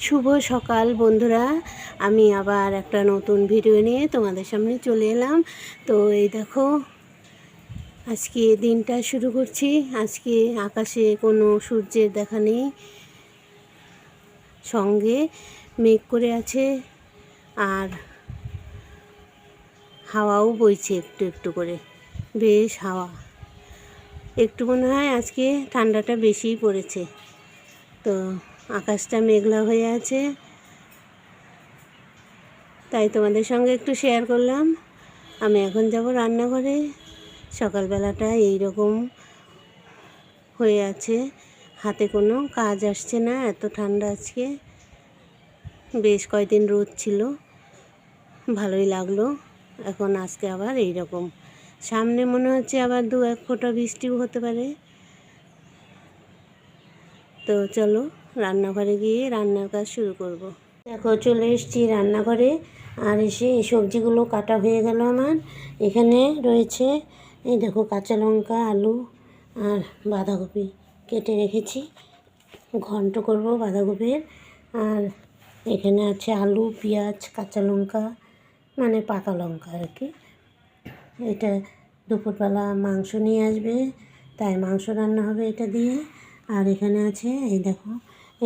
শুভ সকাল বন্ধুরা, আমি আবার একটা নতুন ভিডিও নিয়ে তোমাদের সামনে চলে এলাম। তো এই দেখো, আজকে দিনটা শুরু করছি। আজকে আকাশে কোনো সূর্যের দেখা নেই, সঙ্গে মেঘ করে আছে আর হাওয়াও বইছে একটু একটু করে, বেশ হাওয়া। একটু মনে হয় আজকে ঠান্ডাটা বেশিই পড়েছে। তো আকাশটা মেঘলা হয়ে আছে, তাই তোমাদের সঙ্গে একটু শেয়ার করলাম। আমি এখন যাব রান্নাঘরে। সকালবেলাটা এই রকম হয়ে আছে, হাতে কোনো কাজ আসছে না, এত ঠান্ডা আজকে। বেশ কয়েকদিন রোদ ছিল, ভালোই লাগলো। এখন আজকে আবার এই রকম, সামনে মনে হচ্ছে আবার 2-1 ফোঁটা বৃষ্টিও হতে পারে। তো চলো রান্নাঘরে গিয়ে রান্নার কাজ শুরু করব। দেখো, চলে এসেছি রান্নাঘরে, আর এসে এই সবজিগুলো কাটা হয়ে গেল আমার। এখানে রয়েছে, এই দেখো, কাঁচা লঙ্কা, আলু আর বাঁধাকপি কেটে রেখেছি, ঘন্ট করব বাঁধাকপির। আর এখানে আছে আলু, পেঁয়াজ, কাঁচা লঙ্কা, মানে পাকা লঙ্কা আর কি। এটা দুপুরবেলা মাংস নিয়ে আসবে, তাই মাংস রান্না হবে এটা দিয়ে। আর এখানে আছে, এই দেখো,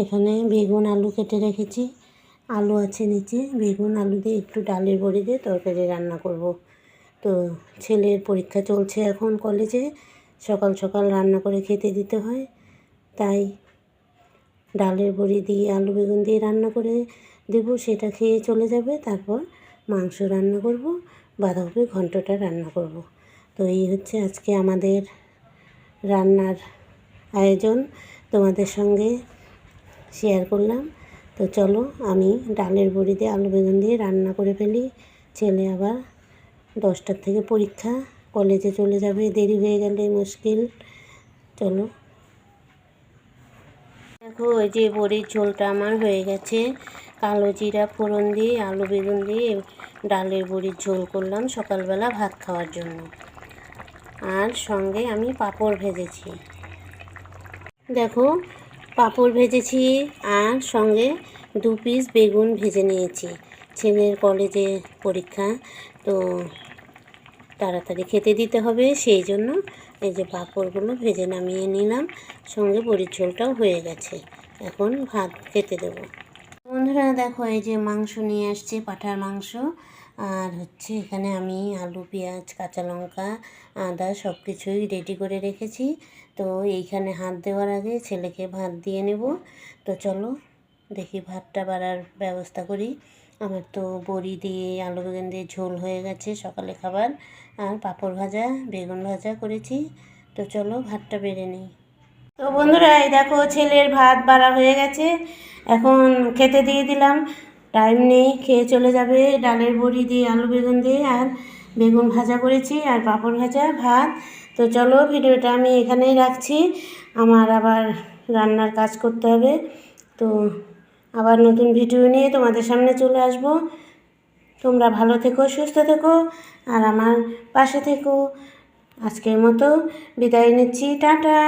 এখানে বেগুন আলু কেটে রেখেছি, আলু আছে নিচে, বেগুন আলু দিয়ে একটু ডালের বড়ি দিয়ে তরকারি রান্না করব। তো ছেলের পরীক্ষা চলছে এখন কলেজে, সকাল সকাল রান্না করে খেতে দিতে হয়, তাই ডালের বড়ি দিয়ে আলু বেগুন দিয়ে রান্না করে দেব, সেটা খেয়ে চলে যাবে। তারপর মাংস রান্না করব, বাঁধাকপি ঘন্টটা রান্না করব। তো এই হচ্ছে আজকে আমাদের রান্নার আয়োজন, তোমাদের সঙ্গে শেয়ার করলাম। তো চলো আমি ডালের বড়ি দিয়ে আলু বেগুন দিয়ে রান্না করে ফেলি। ছেলে আবার 10টার থেকে পরীক্ষা, কলেজে চলে যাবে, দেরি হয়ে গেলে মুশকিল। চলো। দেখো, ওই যে বড়ির ঝোলটা আমার হয়ে গেছে। কালো জিরা ফোড়ন দিয়ে আলু বেগুন দিয়ে ডালের বড়ির ঝোল করলাম সকালবেলা ভাত খাওয়ার জন্য। আর সঙ্গে আমি পাঁপড় ভেজেছি। দেখো, পাঁপড় ভেজেছি আর সঙ্গে 2 পিস বেগুন ভেজে নিয়েছি। ছেলের কলেজে পরীক্ষা, তো তাড়াতাড়ি খেতে দিতে হবে, সেই জন্য এই যে পাঁপড়গুলো ভেজে নামিয়ে নিলাম। সঙ্গে বড়ির ঝোলটাও হয়ে গেছে, এখন ভাত খেতে দেবো। বন্ধুরা দেখো, এই যে মাংস নিয়ে আসছে, পাঁঠার মাংস। আর হচ্ছে এখানে আমি আলু, পেঁয়াজ, কাঁচা লঙ্কা, আদা সব কিছুই রেডি করে রেখেছি। তো এইখানে হাত দেওয়ার আগে ছেলেকে ভাত দিয়ে নেব। তো চলো দেখি ভাতটা বাড়ার ব্যবস্থা করি। আমার তো বড়ি দিয়ে আলু বেগুন দিয়ে ঝোল হয়ে গেছে সকালে খাবার, আর পাঁপড় ভাজা, বেগুন ভাজা করেছি। তো চলো ভাতটা বেড়ে নিই। তো বন্ধুরা, এই দেখো, ছেলের ভাত বাড়া হয়ে গেছে, এখন খেতে দিয়ে দিলাম। টাইম নেই, খেয়ে চলে যাবে। ডালের বড়ি দিয়ে আলু বেগুন দিয়ে আর বেগুন ভাজা করেছি, আর পাঁপড় ভাজা, ভাত। তো চলো ভিডিওটা আমি এখানেই রাখছি, আমার আবার রান্নার কাজ করতে হবে। তো আবার নতুন ভিডিও নিয়ে তোমাদের সামনে চলে আসব। তোমরা ভালো থেকো, সুস্থ থেকো, আর আমার পাশে থেকো। আজকের মতো বিদায় নিচ্ছি, টাটা।